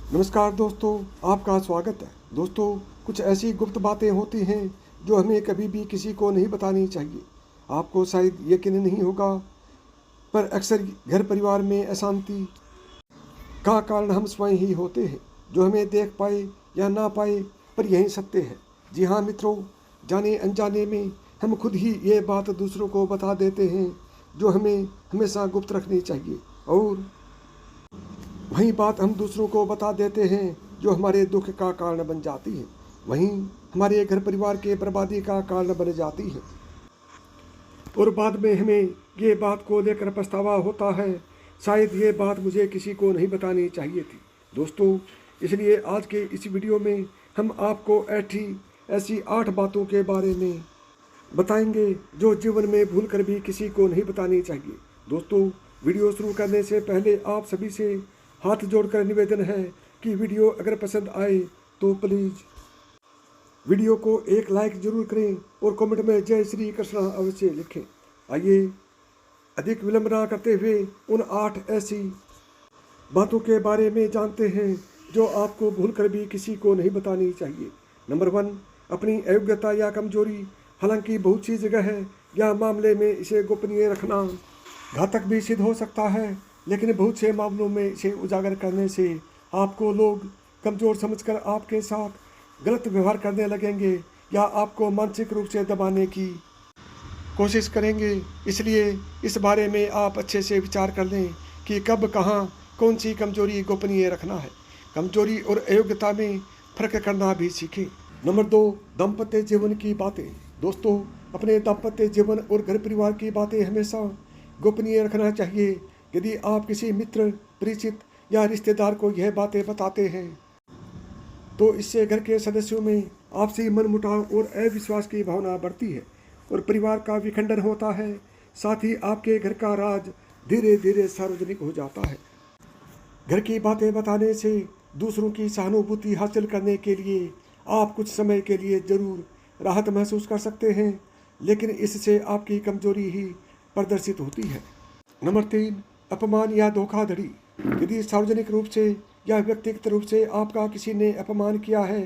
नमस्कार दोस्तों, आपका स्वागत है। दोस्तों, कुछ ऐसी गुप्त बातें होती हैं जो हमें कभी भी किसी को नहीं बतानी चाहिए। आपको शायद यकीन नहीं होगा, पर अक्सर घर परिवार में अशांति का कारण हम स्वयं ही होते हैं, जो हमें देख पाए या ना पाए, पर यही सत्य है। जी हाँ मित्रों, जाने अनजाने में हम खुद ही ये बात दूसरों को बता देते हैं जो हमें हमेशा गुप्त रखनी चाहिए, और वही बात हम दूसरों को बता देते हैं जो हमारे दुख का कारण बन जाती है, वहीं हमारे घर परिवार के बर्बादी का कारण बन जाती है, और बाद में हमें ये बात को लेकर पछतावा होता है, शायद ये बात मुझे किसी को नहीं बतानी चाहिए थी। दोस्तों, इसलिए आज के इस वीडियो में हम आपको ऐसी 8 बातों के बारे में बताएंगे जो जीवन में भूल कर भी किसी को नहीं बतानी चाहिए। दोस्तों, वीडियो शुरू करने से पहले आप सभी से हाथ जोड़कर निवेदन है कि वीडियो अगर पसंद आए तो प्लीज़ वीडियो को एक लाइक जरूर करें और कमेंट में जय श्री कृष्णा अवश्य लिखें। आइए अधिक विलंब ना करते हुए उन 8 ऐसी बातों के बारे में जानते हैं जो आपको भूलकर भी किसी को नहीं बतानी चाहिए। नंबर 1, अपनी अयोग्यता या कमजोरी। हालांकि बहुत सी जगह है या मामले में इसे गोपनीय रखना घातक भी सिद्ध हो सकता है, लेकिन बहुत से मामलों में इसे उजागर करने से आपको लोग कमज़ोर समझकर आपके साथ गलत व्यवहार करने लगेंगे या आपको मानसिक रूप से दबाने की कोशिश करेंगे। इसलिए इस बारे में आप अच्छे से विचार कर लें कि कब कहाँ कौन सी कमजोरी गोपनीय रखना है। कमजोरी और अयोग्यता में फ़र्क करना भी सीखें। नंबर 2, दाम्पत्य जीवन की बातें। दोस्तों, अपने दाम्पत्य जीवन और घर परिवार की बातें हमेशा गोपनीय रखना चाहिए। यदि आप किसी मित्र, परिचित या रिश्तेदार को यह बातें बताते हैं तो इससे घर के सदस्यों में आपसी मनमुटाव और अविश्वास की भावना बढ़ती है और परिवार का विखंडन होता है। साथ ही आपके घर का राज धीरे धीरे सार्वजनिक हो जाता है। घर की बातें बताने से दूसरों की सहानुभूति हासिल करने के लिए आप कुछ समय के लिए जरूर राहत महसूस कर सकते हैं, लेकिन इससे आपकी कमजोरी ही प्रदर्शित होती है। नंबर 3, अपमान या धोखाधड़ी। यदि सार्वजनिक रूप से या व्यक्तिगत रूप से आपका किसी ने अपमान किया है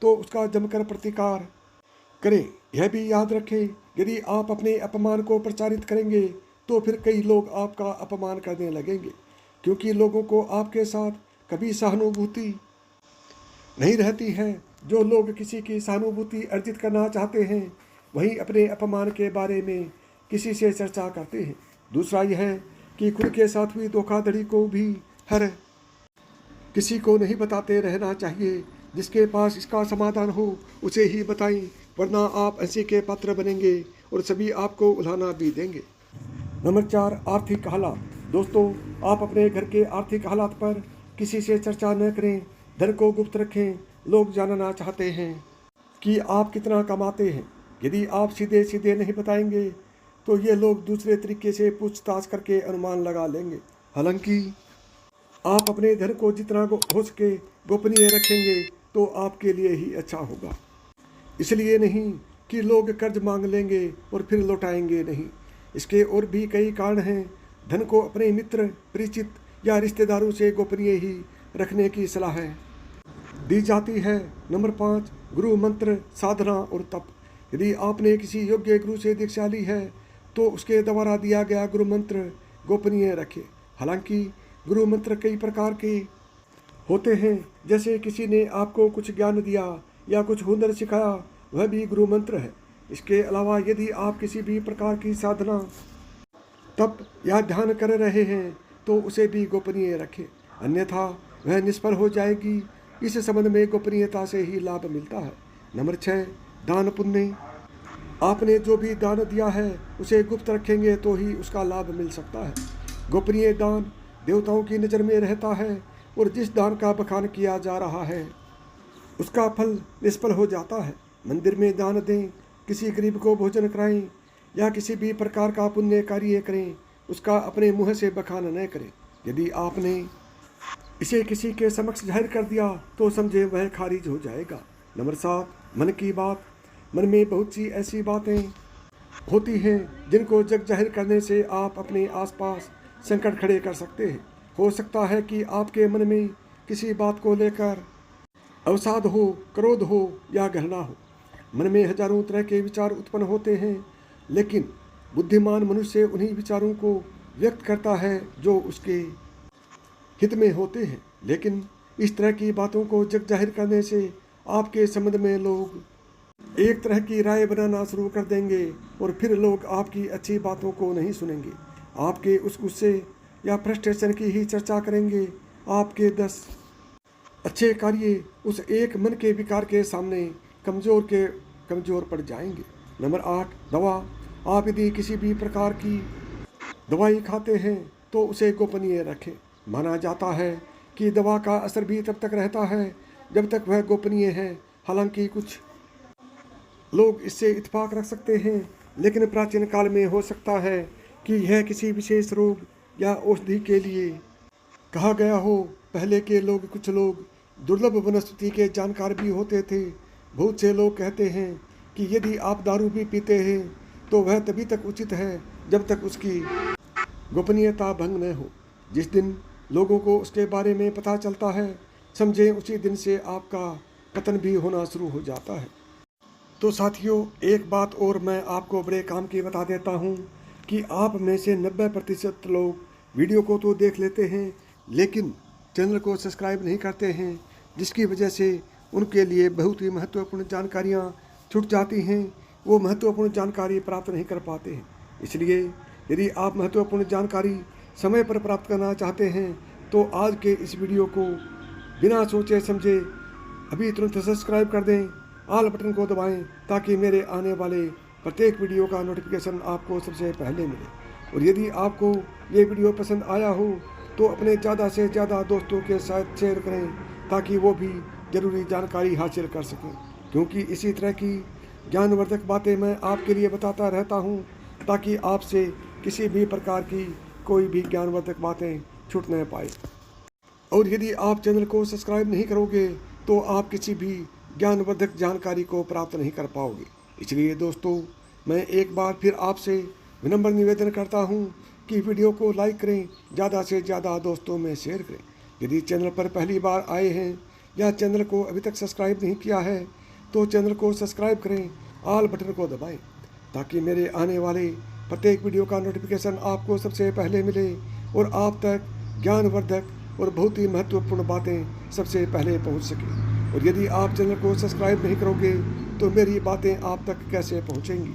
तो उसका जमकर प्रतिकार करें। यह भी याद रखें, यदि आप अपने अपमान को प्रचारित करेंगे तो फिर कई लोग आपका अपमान करने लगेंगे, क्योंकि लोगों को आपके साथ कभी सहानुभूति नहीं रहती है। जो लोग किसी की सहानुभूति अर्जित करना चाहते हैं वहीं अपने अपमान के बारे में किसी से चर्चा करते हैं। दूसरा यह है कि खुद के साथ हुई धोखाधड़ी को भी हर किसी को नहीं बताते रहना चाहिए। जिसके पास इसका समाधान हो उसे ही बताएं, वरना आप हंसी के पात्र बनेंगे और सभी आपको उल्हाना भी देंगे। नंबर 4, आर्थिक हालात। दोस्तों, आप अपने घर के आर्थिक हालात पर किसी से चर्चा न करें। धन को गुप्त रखें। लोग जानना चाहते हैं कि आप कितना कमाते हैं। यदि आप सीधे सीधे नहीं बताएंगे तो ये लोग दूसरे तरीके से पूछताछ करके अनुमान लगा लेंगे। हालांकि आप अपने धन को जितना हो सके गोपनीय रखेंगे तो आपके लिए ही अच्छा होगा। इसलिए नहीं कि लोग कर्ज मांग लेंगे और फिर लौटाएंगे नहीं। इसके और भी कई कारण हैं। धन को अपने मित्र, परिचित या रिश्तेदारों से गोपनीय ही रखने की सलाह दी जाती है। नंबर 5, गुरु मंत्र, साधना और तप। यदि आपने किसी योग्य गुरु से दीक्षा ली है तो उसके द्वारा दिया गया गुरु मंत्र गोपनीय रखें। हालांकि गुरु मंत्र कई प्रकार के होते हैं, जैसे किसी ने आपको कुछ ज्ञान दिया या कुछ हुनर सिखाया, वह भी गुरु मंत्र है। इसके अलावा यदि आप किसी भी प्रकार की साधना, तप या ध्यान कर रहे हैं तो उसे भी गोपनीय रखें, अन्यथा वह निष्फल हो जाएगी। इस संबंध में गोपनीयता से ही लाभ मिलता है। नंबर 6, दान पुण्य। आपने जो भी दान दिया है उसे गुप्त रखेंगे तो ही उसका लाभ मिल सकता है। गोपनीय दान देवताओं की नज़र में रहता है और जिस दान का बखान किया जा रहा है उसका फल निष्फल हो जाता है। मंदिर में दान दें, किसी गरीब को भोजन कराएं या किसी भी प्रकार का पुण्य कार्य करें, उसका अपने मुँह से बखान न करें। यदि आपने इसे किसी के समक्ष जाहिर कर दिया तो समझे वह खारिज हो जाएगा। नंबर 7, मन की बात। मन में बहुत सी ऐसी बातें होती हैं जिनको जग जाहिर करने से आप अपने आसपास संकट खड़े कर सकते हैं। हो सकता है कि आपके मन में किसी बात को लेकर अवसाद हो, क्रोध हो या घृणा हो। मन में हजारों तरह के विचार उत्पन्न होते हैं, लेकिन बुद्धिमान मनुष्य उन्हीं विचारों को व्यक्त करता है जो उसके हित में होते हैं। लेकिन इस तरह की बातों को जग जाहिर करने से आपके संबंध में लोग एक तरह की राय बनाना शुरू कर देंगे और फिर लोग आपकी अच्छी बातों को नहीं सुनेंगे। आपके उस गुस्से या फ्रस्ट्रेशन की ही चर्चा करेंगे। आपके 10 अच्छे कार्य उस एक मन के विकार के सामने कमज़ोर पड़ जाएंगे। नंबर 8, दवा। आप यदि किसी भी प्रकार की दवाई खाते हैं तो उसे गोपनीय रखें। माना जाता है कि दवा का असर भी तब तक रहता है जब तक वह गोपनीय है। हालांकि कुछ लोग इससे इत्तेफाक रख सकते हैं, लेकिन प्राचीन काल में हो सकता है कि यह किसी विशेष रोग या औषधि के लिए कहा गया हो। पहले के कुछ लोग दुर्लभ वनस्पति के जानकार भी होते थे। बहुत से लोग कहते हैं कि यदि आप दारू भी पीते हैं तो वह तभी तक उचित है जब तक उसकी गोपनीयता भंग न हो। जिस दिन लोगों को उसके बारे में पता चलता है, समझें उसी दिन से आपका पतन भी होना शुरू हो जाता है। तो साथियों, एक बात और मैं आपको बड़े काम की बता देता हूँ कि आप में से 90% लोग वीडियो को तो देख लेते हैं, लेकिन चैनल को सब्सक्राइब नहीं करते हैं, जिसकी वजह से उनके लिए बहुत ही महत्वपूर्ण जानकारियाँ छूट जाती हैं। वो महत्वपूर्ण जानकारी प्राप्त नहीं कर पाते हैं। इसलिए यदि आप महत्वपूर्ण जानकारी समय पर प्राप्त करना चाहते हैं तो आज के इस वीडियो को बिना सोचे समझे अभी तुरंत सब्सक्राइब कर दें, ऑल बटन को दबाएं, ताकि मेरे आने वाले प्रत्येक वीडियो का नोटिफिकेशन आपको सबसे पहले मिले। और यदि आपको ये वीडियो पसंद आया हो तो अपने ज़्यादा से ज़्यादा दोस्तों के साथ शेयर करें, ताकि वो भी ज़रूरी जानकारी हासिल कर सकें, क्योंकि इसी तरह की ज्ञानवर्धक बातें मैं आपके लिए बताता रहता हूँ, ताकि आपसे किसी भी प्रकार की कोई भी ज्ञानवर्धक बातें छूट न पाए। और यदि आप चैनल को सब्सक्राइब नहीं करोगे तो आप किसी भी ज्ञानवर्धक जानकारी को प्राप्त नहीं कर पाओगे। इसलिए दोस्तों, मैं एक बार फिर आपसे विनम्र निवेदन करता हूँ कि वीडियो को लाइक करें, ज़्यादा से ज़्यादा दोस्तों में शेयर करें। यदि चैनल पर पहली बार आए हैं या चैनल को अभी तक सब्सक्राइब नहीं किया है तो चैनल को सब्सक्राइब करें, ऑल बटन को दबाएं, ताकि मेरे आने वाले प्रत्येक वीडियो का नोटिफिकेशन आपको सबसे पहले मिले और आप तक ज्ञानवर्धक और बहुत ही महत्वपूर्ण बातें सबसे पहले पहुंच सकें। और यदि आप चैनल को सब्सक्राइब नहीं करोगे तो मेरी बातें आप तक कैसे पहुंचेंगी।